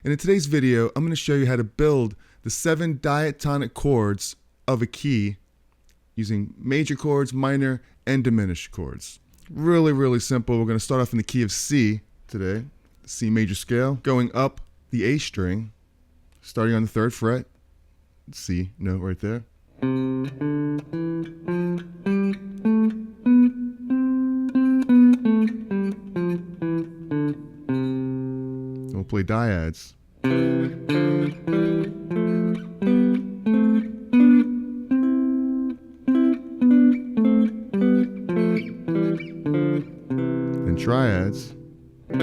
And in today's video, I'm going to show you how to build the 7 diatonic chords of a key using major chords, minor, and diminished chords. Really simple. We're going to start off in the key of C today, the C major scale, going up the A string, starting on the 3rd fret, C note right there. We'll play dyads. Then triads. You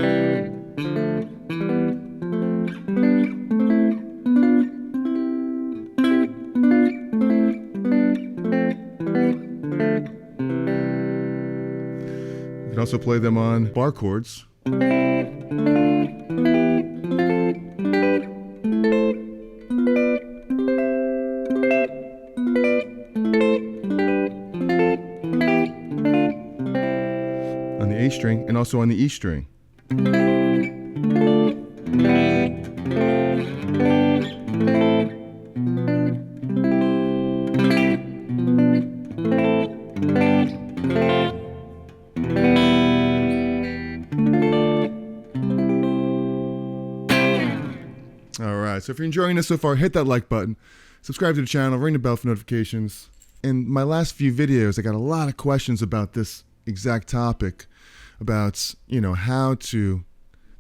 can also play them on bar chords. On the A string and also on the E string. Alright, so if you're enjoying this so far, hit that like button, subscribe to the channel, ring the bell for notifications. In my last few videos, I got a lot of questions about this exact topic, about, how to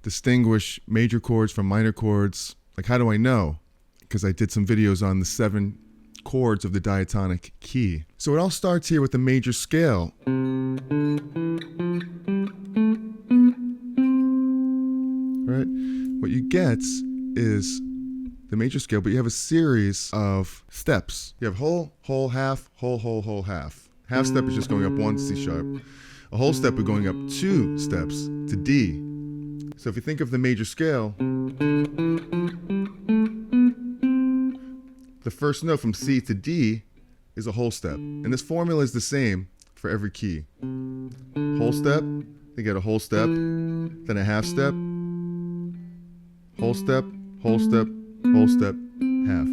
distinguish major chords from minor chords. Like, how do I know? Because I did some videos on the 7 chords of the diatonic key. So it all starts here with the major scale. Right? What you get is the major scale, but you have a series of steps. You have whole, whole, half, whole, whole, whole, half. Half step is just going up 1 C sharp. A whole step is going up 2 steps to D. So if you think of the major scale, the first note from C to D is a whole step. And this formula is the same for every key. Whole step, they get a whole step, then a half step, whole step, whole step, whole step, half.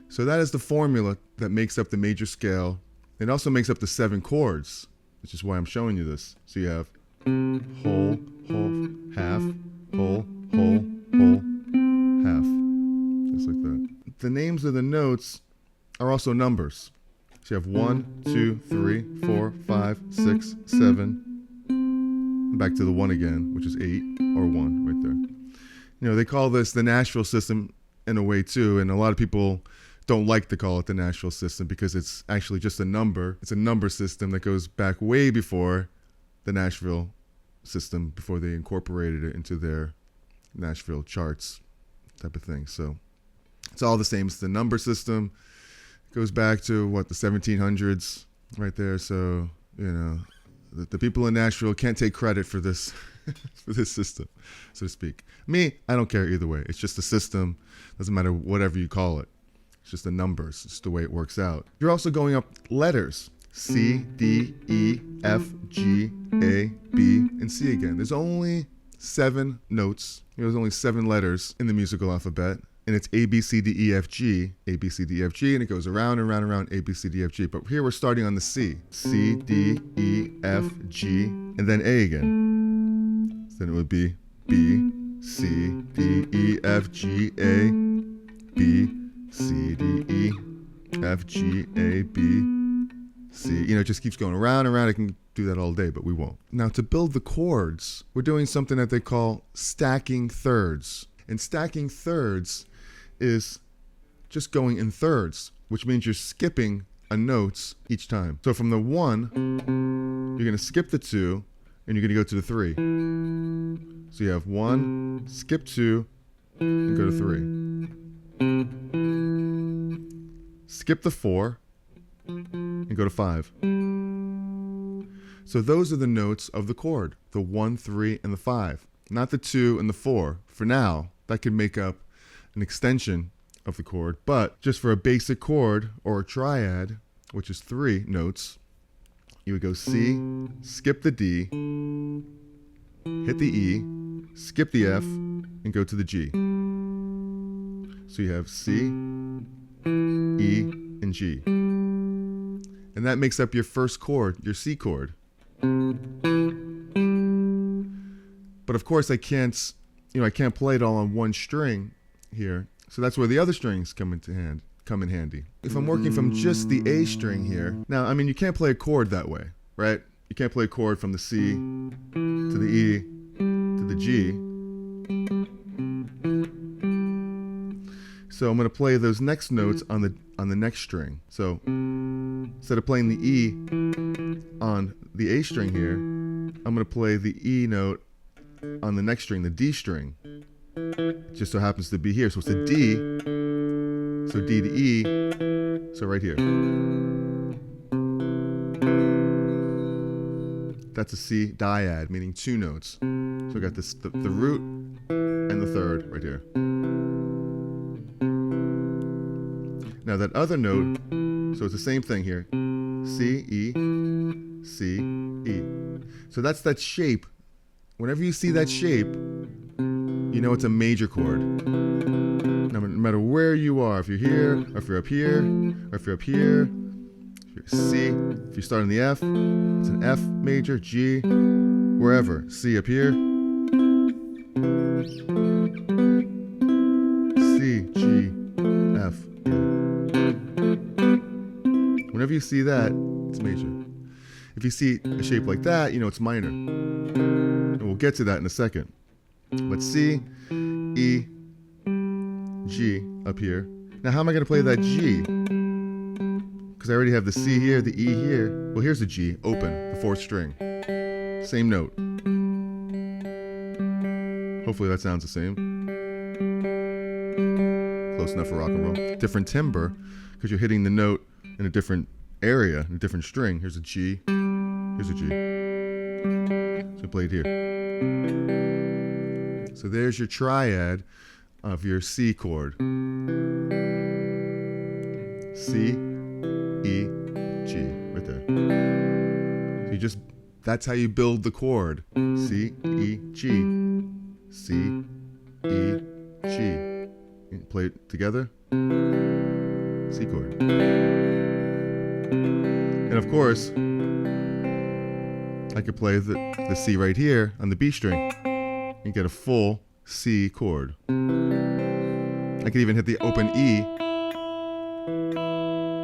So that is the formula that makes up the major scale. It also makes up the 7 chords, which is why I'm showing you this. So you have whole, whole, half, whole, whole, whole, half. Just like that. The names of the notes are also numbers. So you have 1, 2, 3, 4, 5, 6, 7. And back to the 1 again, which is 8 or 1 right there. They call this the Nashville system in a way too, and a lot of people don't like to call it the Nashville system because it's actually just a number. It's a number system that goes back way before the Nashville system, before they incorporated it into their Nashville charts type of thing. So it's all the same. It's the number system. It goes back to the 1700s right there. So, the people in Nashville can't take credit for this for this system, so to speak. Me, I don't care either way. It's just a system. Doesn't matter whatever you call it. It's just the numbers. It's just the way it works out. You're also going up letters. C, D, E, F, G, A, B, and C again. There's only 7 notes. There's only 7 letters in the musical alphabet. And it's A, B, C, D, E, F, G, A, B, C, D, E, F, G, and it goes around and around and around, A, B, C, D, F, G. But here we're starting on the C. C, D, E, F, G, and then A again. Then it would be B, C, D, E, F, G, A, B, C, D, E, F, G, A, B, C. It just keeps going around and around. I can do that all day, but we won't. Now, to build the chords, we're doing something that they call stacking thirds. And stacking thirds is just going in thirds, which means you're skipping a note each time. So from the 1, you're going to skip the 2, and you're going to go to the 3. So you have 1, skip 2, and go to 3. Skip the 4, and go to 5. So those are the notes of the chord, the 1, 3, and the 5. Not the 2 and the 4. For now, that could make up an extension of the chord, but just for a basic chord or a triad, which is 3 notes, you would go C, skip the D, hit the E, skip the F, and go to the G. So you have C, E, and G. And that makes up your first chord, your C chord. But of course I can't play it all on one string here. So that's where the other strings come in handy. If I'm working from just the A string here, now, I mean, you can't play a chord that way, right? You can't play a chord from the C to the E to the G. So I'm going to play those next notes on the next string. So instead of playing the E on the A string here, I'm going to play the E note on the next string, the D string. It just so happens to be here. So it's a D. So D to E. So right here. That's a C dyad, meaning two notes. So we got this, the root and the third right here. Now that other note, so it's the same thing here. C, E, C, E. So that's that shape. Whenever you see that shape, you know it's a major chord. No matter where you are, if you're here, or if you're up here, or if you're up here, if you're C, if you start on the F, it's an F major, G, wherever. C up here, C, G, F. Whenever you see that, it's major. If you see a shape like that, you know it's minor. And we'll get to that in a second. But C, E, G up here. Now how am I going to play that G? Because I already have the C here, the E here. Well, here's the G, open, the fourth string. Same note. Hopefully that sounds the same. Close enough for rock and roll. Different timbre, because you're hitting the note in a different area, in a different string. Here's a G, here's a G. So play it here. So there's your triad of your C chord. C, E, G, right there. So that's how you build the chord. C, E, G. C, E, G. And play it together. C chord. And of course, I could play the C right here on the B string and get a full C chord. I could even hit the open E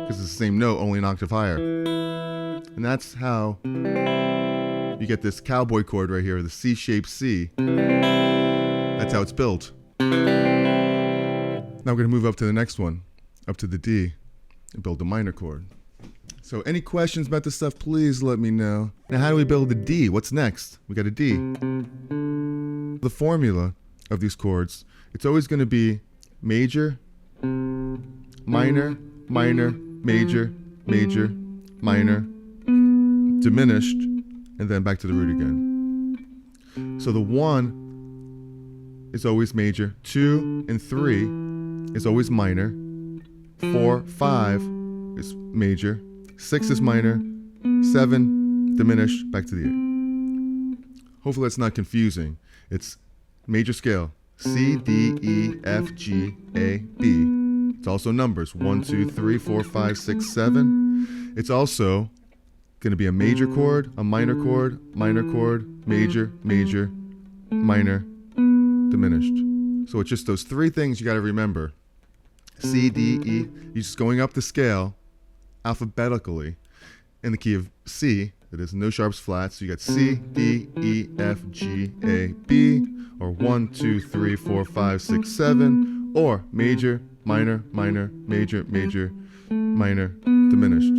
because it's the same note, only an octave higher. And that's how you get this cowboy chord right here, the C-shaped C. That's how it's built. Now we're going to move up to the next one, up to the D, and build a minor chord. So any questions about this stuff, please let me know. Now how do we build the D? What's next? We got a D. The formula of these chords, it's always going to be major, minor, minor, major, major, minor, diminished, and then back to the root again. So the 1 is always major, 2 and 3 is always minor, 4, 5 is major, 6 is minor, 7 diminished, back to the 8. Hopefully that's not confusing. It's major scale, C, D, E, F, G, A, B. It's also numbers, 1, 2, 3, 4, 5, 6, 7. It's also going to be a major chord, a minor chord, major, major, minor, diminished. So it's just those three things you got to remember. C, D, E. You're just going up the scale alphabetically in the key of C. That is no sharps, flats. So you got C, D, E, F, G, A, B, or 1, 2, 3, 4, 5, 6, 7, or major, minor, minor, major, major, minor, diminished.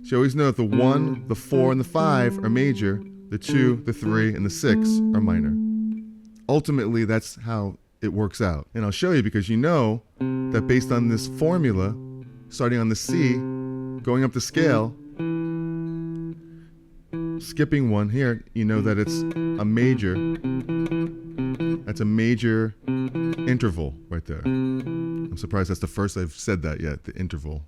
So you always know that the 1, the 4, and the 5 are major. The 2, the 3, and the 6 are minor. Ultimately, that's how it works out. And I'll show you because you know that based on this formula, starting on the C, going up the scale, skipping one here, you know that it's a major. That's a major interval right there. I'm surprised that's the first I've said that yet, the interval.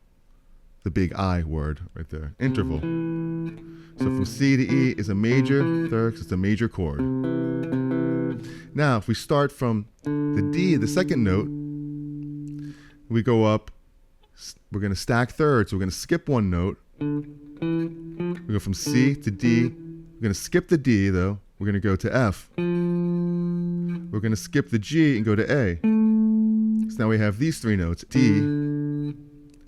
The big I word right there, interval. So from C to E is a major, third, it's a major chord. Now, if we start from the D, the second note, we go up. We're going to stack thirds. So we're going to skip one note. We go from C to D. We're going to skip the D, though. We're going to go to F. We're going to skip the G and go to A. So now we have these three notes, D,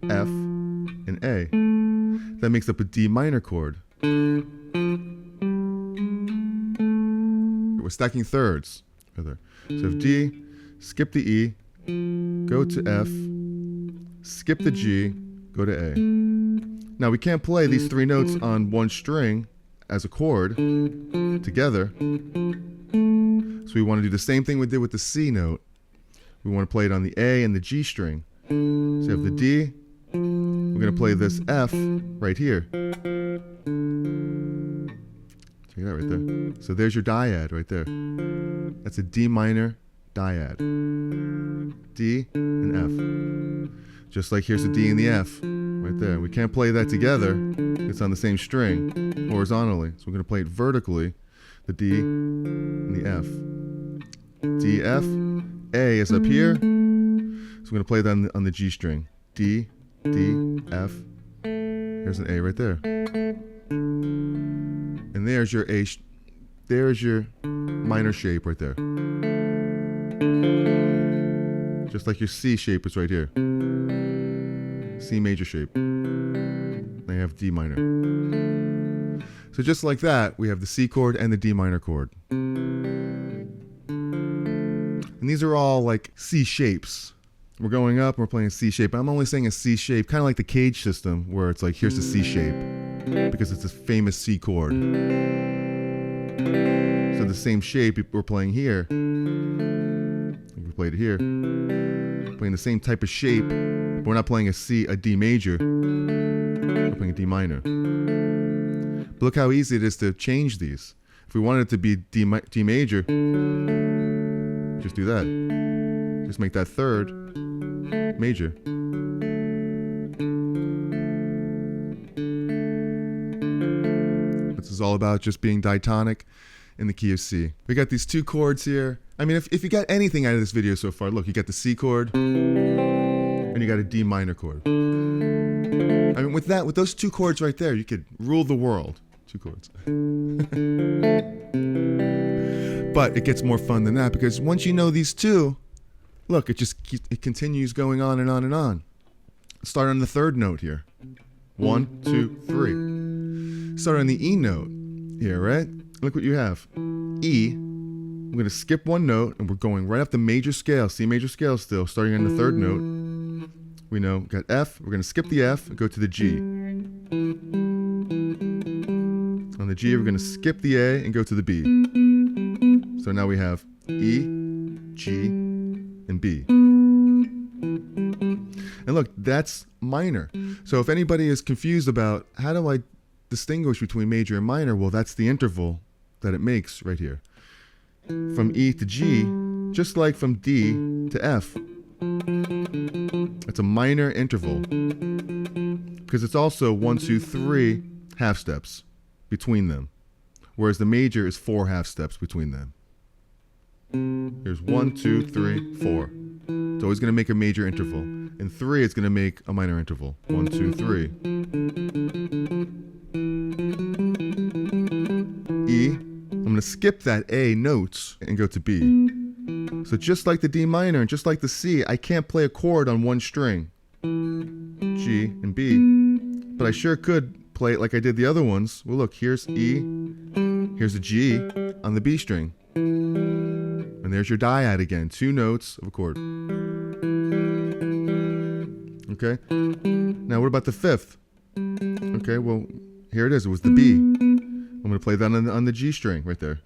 F, and A. That makes up a D minor chord. We're stacking thirds. So if D, skip the E, go to F, skip the G, go to A. Now we can't play these three notes on one string as a chord together. So we want to do the same thing we did with the C note. We want to play it on the A and the G string. So you have the D. We're going to play this F right here. Check it out right there. So there's your dyad right there. That's a D minor dyad. D and F. Just like here's the D and the F right there. We can't play that together. It's on the same string horizontally. So we're going to play it vertically. The D and the F. D, F. A is up here. So we're going to play that on the G string. D, D, F. Here's an A right there. And there's your A. There's your minor shape right there. Just like your C shape is right here. C major shape. Now you have D minor. So just like that, we have the C chord and the D minor chord. And these are all like C shapes. We're going up, we're playing a C shape. I'm only saying a C shape, kind of like the cage system, where it's like, here's the C shape, because it's a famous C chord. So the same shape we're playing here. We played it here. Playing the same type of shape, but we're not playing a D major. We're playing a D minor. But look how easy it is to change these. If we wanted it to be D major, just do that. Just make that third major. This is all about just being diatonic in the key of C. We got these two chords here. I mean, if you got anything out of this video so far, look, you got the C chord and you got a D minor chord. I mean, with those two chords right there, you could rule the world. Two chords. But it gets more fun than that, because once you know these two, look, it continues going on and on and on. Start on the third note here. 1, 2, 3. Start on the E note here, right? Look what you have. E. I'm going to skip one note, and we're going right up the major scale, C major scale still, starting on the third note. We know, got F. We're going to skip the F and go to the G. On the G, we're going to skip the A and go to the B. So now we have E, G, and B. And look, that's minor. So if anybody is confused about how do I distinguish between major and minor, well, that's the interval that it makes right here. From E to G, just like from D to F. It's a minor interval, because it's also 1, 2, 3 half steps between them, whereas the major is 4 half steps between them. Here's 1, 2, 3, 4. It's always going to make a major interval. In 3, it's going to make a minor interval. 1, 2, 3. E. I'm going to skip that A notes and go to B. So just like the D minor and just like the C, I can't play a chord on one string. G and B. But I sure could play it like I did the other ones. Well, look, here's E. Here's a G on the B string. And there's your dyad again. 2 notes of a chord. Okay? Now what about the 5th? Okay, well, here it is. It was the B. I'm going to play that on the G string right there.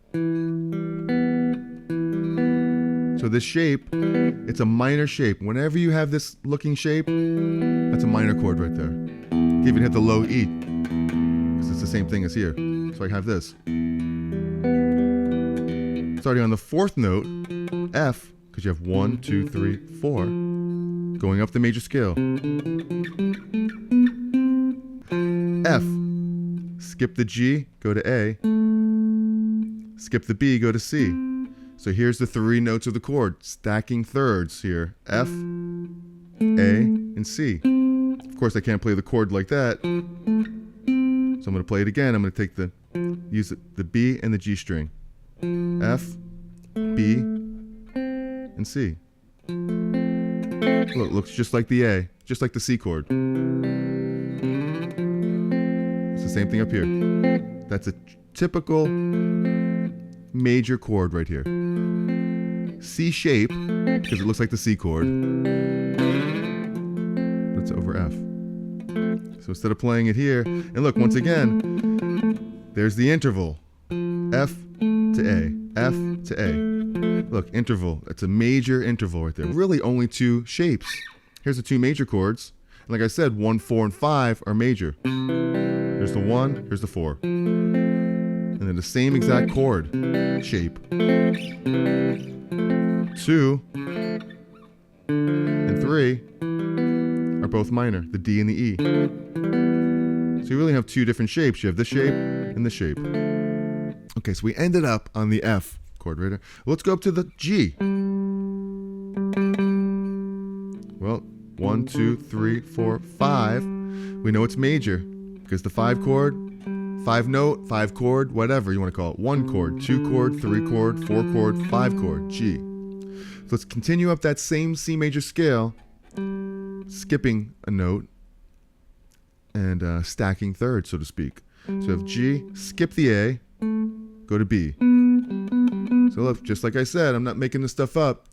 So this shape, it's a minor shape. Whenever you have this looking shape, that's a minor chord right there. You even hit the low E, because it's the same thing as here. So I have this. Starting on the 4th note, F, because you have 1, 2, 3, 4, going up the major scale. F, skip the G, go to A, skip the B, go to C. So here's the 3 notes of the chord, stacking thirds here. F, A, and C. Of course, I can't play the chord like that. So I'm going to play it again. I'm going to use the B and the G string. F, B, and C. Look, looks just like the A, just like the C chord. It's the same thing up here. That's a typical major chord right here. C shape, because it looks like the C chord. But it's over F. So instead of playing it here, and look, once again, there's the interval. F to A, F to A. Look, interval. That's a major interval right there. Really only two shapes. Here's the two major chords. And like I said, 1, 4, and 5 are major. Here's the 1, here's the 4. And then the same exact chord shape. 2 and 3 are both minor, the D and the E. So you really have two different shapes. You have this shape and this shape. Okay, so we ended up on the F chord right here. Let's go up to the G. Well, 1, 2, 3, 4, 5. We know it's major because the 5 chord, 5 note, 5 chord, whatever you want to call it. 1 chord, 2 chord, 3 chord, 4 chord, 5 chord, G. So let's continue up that same C major scale, skipping a note and stacking thirds, so to speak. So we have G, skip the A, go to B. So look, just like I said, I'm not making this stuff up.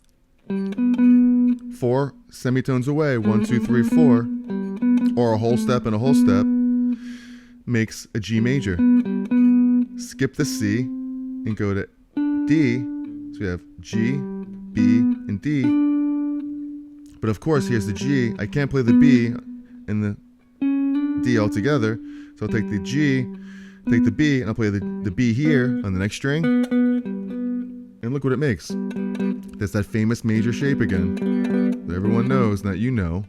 4 semitones away, 1, 2, 3, 4, or a whole step and a whole step makes a G major. Skip the C and go to D. So we have G, B, and D. But of course, here's the G. I can't play the B and the D all together. So I'll take the G, take the B, and I'll play the B here on the next string. And look what it makes. That's that famous major shape again that everyone knows, that you know.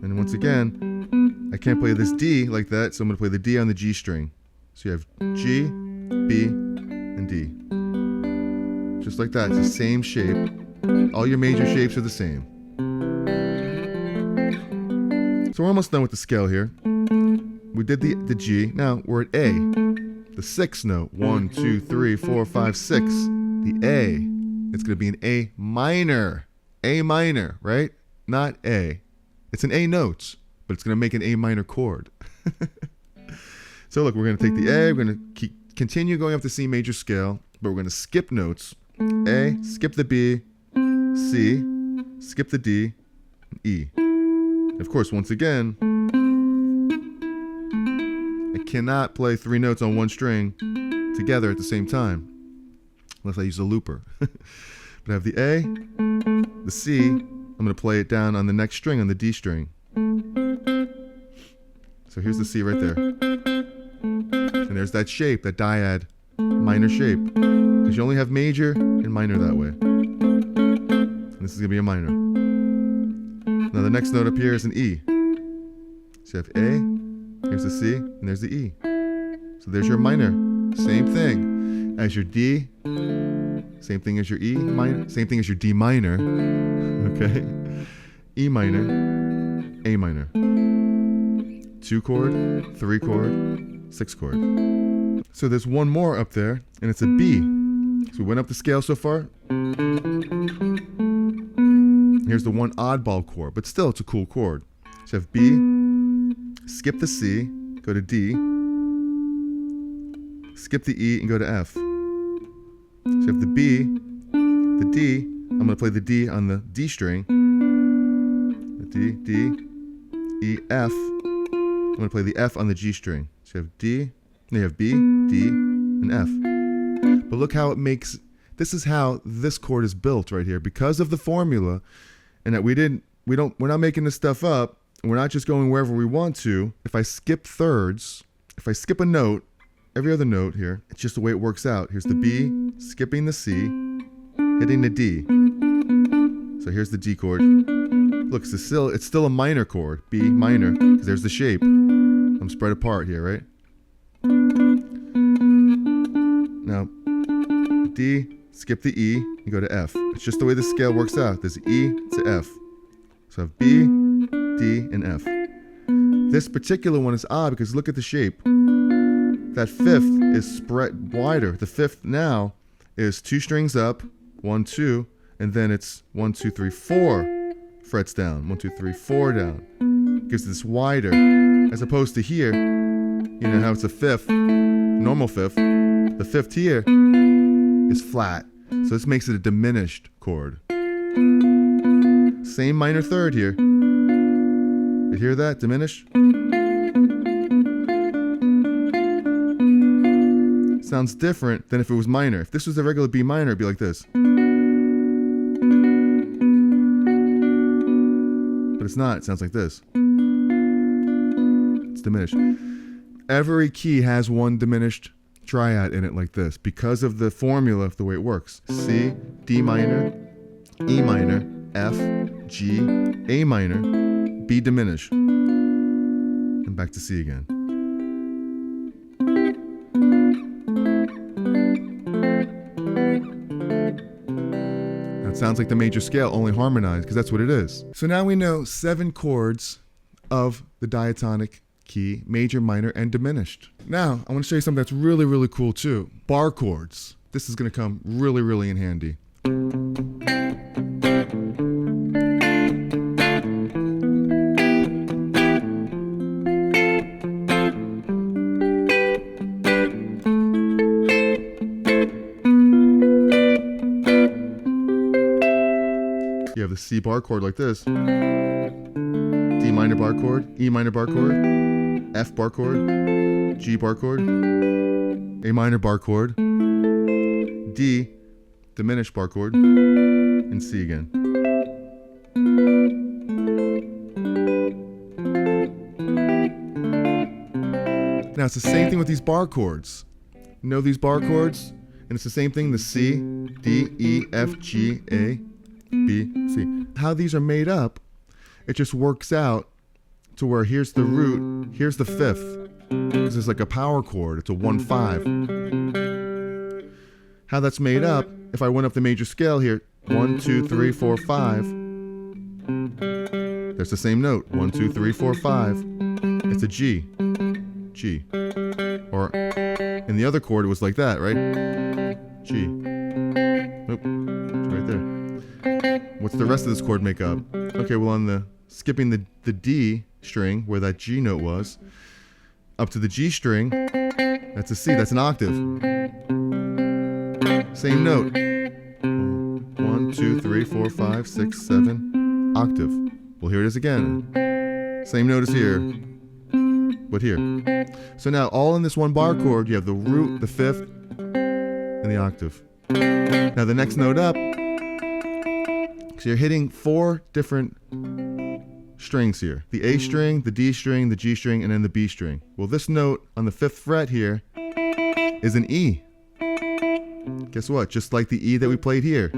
And once again, I can't play this D like that, so I'm going to play the D on the G string. So you have G, B, and D. Just like that. It's the same shape. All your major shapes are the same. So we're almost done with the scale here. We did the G. Now we're at A. The 6th note. 1, 2, 3, 4, 5, 6. The A. It's going to be an A minor. A minor, right? Not A. It's an A note, but it's going to make an A minor chord. So look, we're going to take the A. We're going to continue going up the C major scale, but we're going to skip notes. A, skip the B, C, skip the D, and E. And of course, once again, I cannot play 3 notes on one string together at the same time, unless I use a looper. But I have the A, the C, I'm going to play it down on the next string, on the D string. So here's the C right there. And there's that shape, that dyad minor shape. Because you only have major and minor that way. And this is going to be a minor. Now the next note up here is an E. So you have A, here's the C, and there's the E. So there's your minor. Same thing as your D. Same thing as your E minor. Same thing as your D minor. Okay? E minor, A minor. 2 chord, 3 chord, 6 chord. So there's one more up there, and it's a B. So we went up the scale so far. Here's the one oddball chord, but still it's a cool chord. So you have B, skip the C, go to D, skip the E, and go to F. So you have the B, the D. I'm going to play the D on the D string. The D, D, E, F. I'm going to play the F on the G string. So you have D, then you have B, D, and F. But look how it makes, this is how this chord is built right here. Because of the formula, and that we're not making this stuff up, and we're not just going wherever we want to. If I skip thirds, if I skip a note, every other note here, it's just the way it works out. Here's the B, skipping the C, hitting the D. So here's the D chord. Look, it's still a minor chord, B minor, because there's the shape. I'm spread apart here, right? Now, D, skip the E, and go to F. It's just the way the scale works out. There's E to F. So I have B, D, and F. This particular one is odd because look at the shape. That fifth is spread wider. The fifth now is 2 strings up, 1, 2, and then it's 1, 2, 3, 4 frets down. 1, 2, 3, 4 down. Gives this wider. As opposed to here, you know how it's a fifth, normal fifth. The fifth here is flat. So this makes it a diminished chord. Same minor third here. You hear that? Diminished? Sounds different than if it was minor. If this was a regular B minor, it'd be like this. But it's not. It sounds like this. It's diminished. Every key has one diminished triad in it like this because of the formula of the way it works. C, D minor, E minor, F, G, A minor, B diminished, and back to C again. That sounds like the major scale, only harmonized, because that's what it is. So now we know 7 chords of the diatonic key, major, minor, and diminished. Now, I want to show you something that's really, really cool too. Bar chords. This is going to come really, really in handy. You have the C bar chord like this. D minor bar chord, E minor bar chord, F bar chord, G bar chord, A minor bar chord, D diminished bar chord, and C again. Now it's the same thing with these bar chords. You know these bar chords? And it's the same thing, the C, D, E, F, G, A, B, C. How these are made up, it just works out to where here's the root, here's the fifth. This is like a power chord, it's a 1-5. How that's made up, if I went up the major scale here, 1, 2, 3, 4, 5. There's the same note, 1, 2, 3, 4, 5. It's a G, G. Or in the other chord, it was like that, right? G. Nope, it's right there. What's the rest of this chord make up? Okay, well on the, skipping the D string, where that G note was, up to the G string, that's a C, that's an octave. Same note. 1, 2, 3, 4, 5, 6, 7, octave. Well, here it is again. Same note as here, but here. So now, all in this one bar chord, you have the root, the fifth, and the octave. Now the next note up, so you're hitting 4 different strings here. The A string, the D string, the G string, and then the B string. Well, this note on the 5th fret here is an E. Guess what? Just like the E that we played here.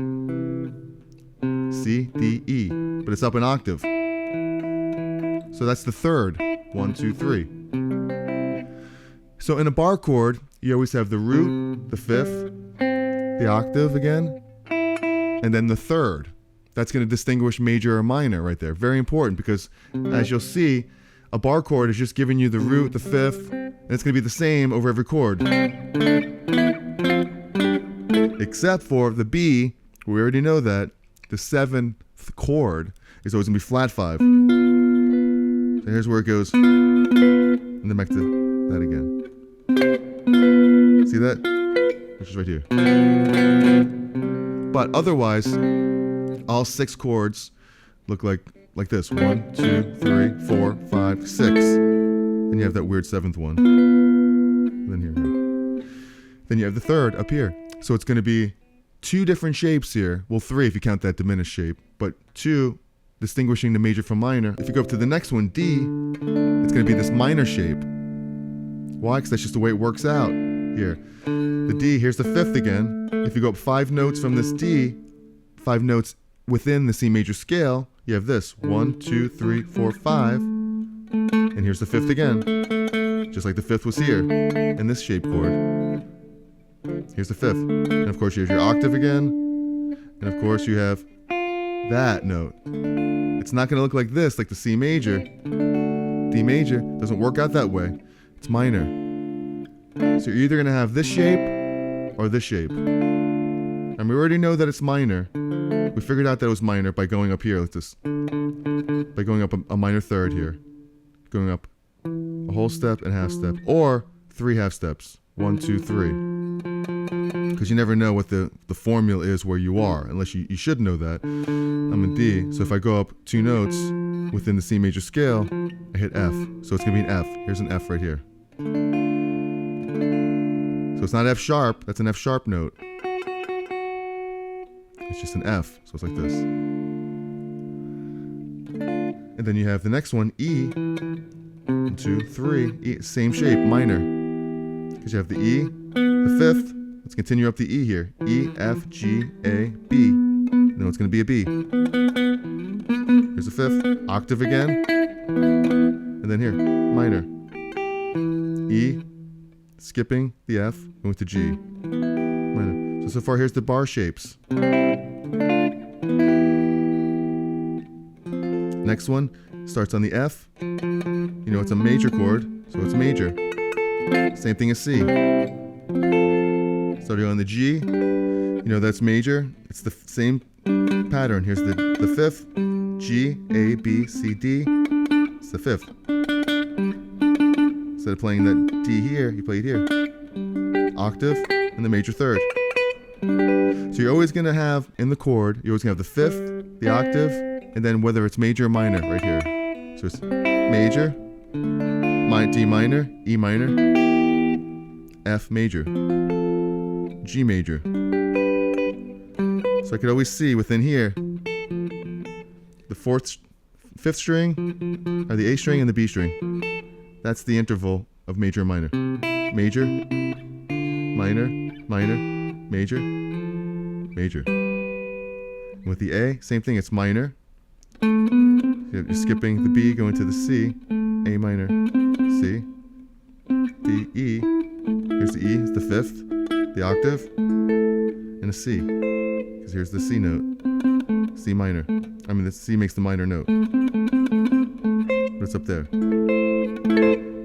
C, D, E. But it's up an octave. So that's the third. 1, 2, 3. So in a bar chord, you always have the root, the fifth, the octave again, and then the third. That's going to distinguish major or minor right there. Very important because, as you'll see, a bar chord is just giving you the root, the fifth, and it's going to be the same over every chord. Except for the B, we already know that the 7th chord is always going to be flat 5. So here's where it goes, and then back to that again. See that? Which is right here. But otherwise, all 6 chords look like this. 1, 2, 3, 4, 5, 6. Then you have that weird 7th one. And then here. Then you have the third up here. So it's going to be 2 different shapes here. Well, 3 if you count that diminished shape. But 2 distinguishing the major from minor. If you go up to the next one, D, it's going to be this minor shape. Why? Because that's just the way it works out here. The D, here's the 5th again. If you go up 5 notes from this D, 5 notes within the C major scale, you have this. 1, 2, 3, 4, 5. And here's the 5th again. Just like the 5th was here in this shape chord. Here's the fifth. And of course, here's your octave again. And of course, you have that note. It's not going to look like this, like the C major. D major doesn't work out that way. It's minor. So you're either going to have this shape or this shape. And we already know that it's minor. We figured out that it was minor by going up here like this. By going up a minor third here. Going up a whole step and half step. Or 3 half steps. 1, 2, 3. Because you never know what the formula is where you are. Unless you should know that. I'm in D. So if I go up 2 notes within the C major scale, I hit F. So it's going to be an F. Here's an F right here. So it's not F sharp. That's an F sharp note. It's just an F, so it's like this. And then you have the next one, E. 1, 2, 3. E, same shape, minor. Because you have the E, the fifth. Let's continue up the E here. E, F, G, A, B. No, it's going to be a B. Here's the fifth. Octave again. And then here, minor. E, skipping the F, going to G. Minor. So far, here's the bar shapes. Next one starts on the F. You know it's a major chord, so it's major. Same thing as C. Starting on the G, you know that's major. It's the same pattern. Here's the fifth. G, A, B, C, D. It's the fifth. Instead of playing that D here, you play it here. Octave and the major third. So you're always going to have, in the chord, you're always going to have the fifth, the octave, and then whether it's major or minor right here. So it's major, D minor, E minor, F major, G major. So I could always see within here, the fifth string are the A string and the B string. That's the interval of major and minor. Major, minor, minor, major, major. And with the A, same thing, it's minor. You're skipping the B, going to the C, A minor, C, D, E. Here's the E, it's the fifth, the octave, and a C. Because here's the C note, C minor. I mean, the C makes the minor note. But it's up there.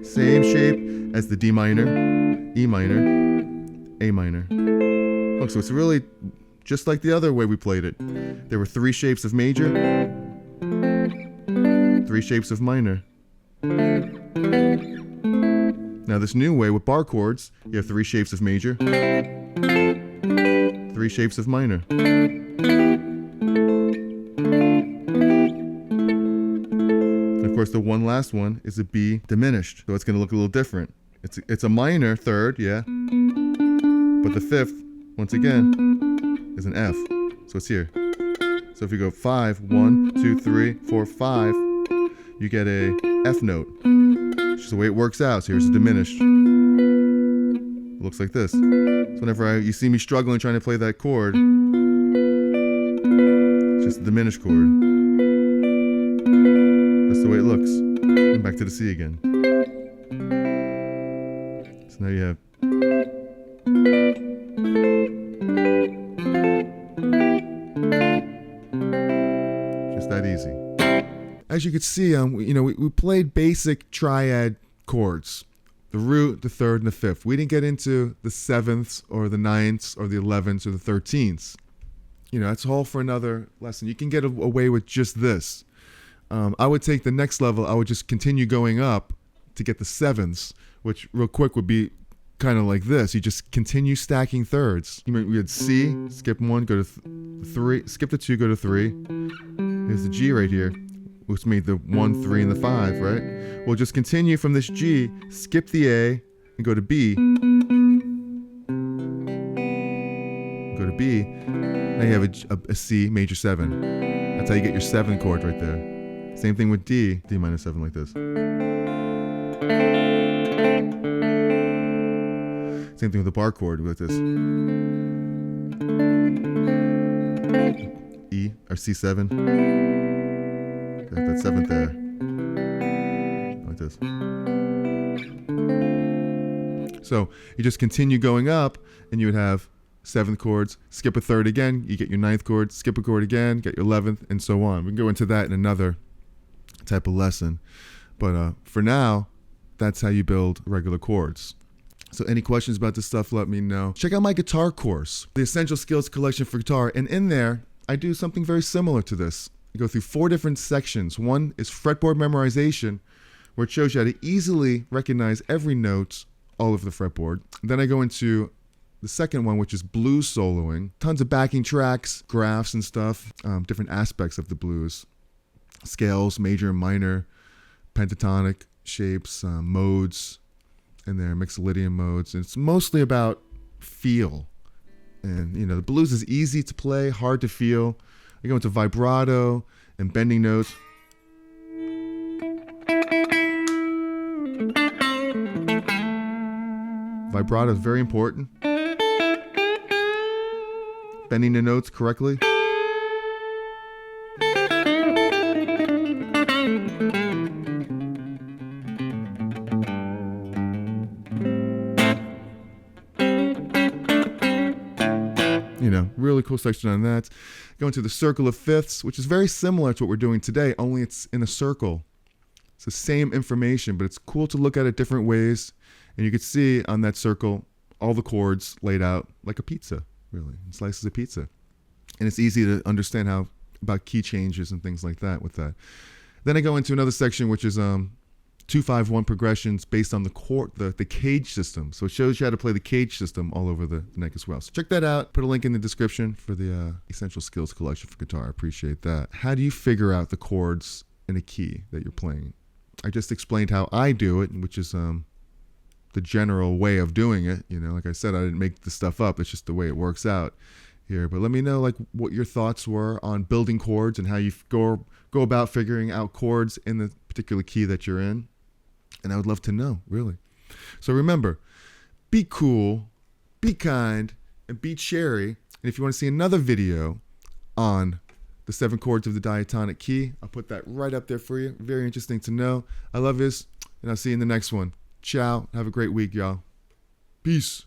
Same shape as the D minor, E minor, A minor. Look, so it's really just like the other way we played it. There were 3 shapes of major, 3 shapes of minor. Now this new way with bar chords, you have 3 shapes of major, 3 shapes of minor. And of course the one last one is a B diminished, so it's going to look a little different. It's a minor third, yeah, but the fifth, once again, is an F, so it's here. So if you go 5, 1, 2, 3, 4, 5, you get a F note. It's just the way it works out. So here's a diminished. It looks like this. So whenever you see me struggling trying to play that chord, it's just a diminished chord. That's the way it looks. And back to the C again. So now you have just that easy. As you can see, we played basic triad chords. The root, the third, and the fifth. We didn't get into the sevenths or the ninths or the 11ths or the 13ths. That's all for another lesson. You can get away with just this. I would take the next level. I would just continue going up to get the sevenths, which real quick would be kind of like this. You just continue stacking thirds. We had C, skip 1, go to 3, skip the 2, go to 3. Here's the G right here, which made the 1, 3, and the 5, right? We'll just continue from this G, skip the A, and go to B. Go to B. Now you have a C major 7. That's how you get your 7 chord right there. Same thing with D, D minor 7 like this. Same thing with the bar chord like this. E or C7. Got that 7th there. Like this. So you just continue going up, and you would have 7th chords, skip a 3rd again, you get your 9th chord, skip a chord again, get your 11th, and so on. We can go into that in another type of lesson. But for now, that's how you build regular chords. So any questions about this stuff, let me know. Check out my guitar course, the Essential Skills Collection for Guitar. And in there, I do something very similar to this. I go through 4 different sections. One is fretboard memorization, where it shows you how to easily recognize every note all over the fretboard. And then I go into the second one, which is blues soloing. Tons of backing tracks, graphs and stuff, different aspects of the blues. Scales, major and minor, pentatonic shapes, modes, and their mixolydian modes. And it's mostly about feel. And, the blues is easy to play, hard to feel. I go into vibrato and bending notes. Vibrato is very important. Bending the notes correctly. Really cool section on that. Go into the circle of fifths, which is very similar to what we're doing today, only it's in a circle. It's the same information, but it's cool to look at it different ways. And you can see on that circle all the chords laid out like a pizza, really, slices of pizza. And it's easy to understand about key changes and things like that with that. Then I go into another section, which is 2-5-1 progressions based on the chord, the cage system. So it shows you how to play the cage system all over the neck as well. So check that out. Put a link in the description for the Essential Skills Collection for Guitar. I appreciate that. How do you figure out the chords in a key that you're playing? I just explained how I do it, which is the general way of doing it. Like I said, I didn't make the stuff up. It's just the way it works out here. But let me know what your thoughts were on building chords and how you go about figuring out chords in the particular key that you're in. And I would love to know, really. So remember, be cool, be kind, and be cherry. And if you want to see another video on the 7 chords of the diatonic key, I'll put that right up there for you. Very interesting to know. I love this, and I'll see you in the next one. Ciao. Have a great week, y'all. Peace.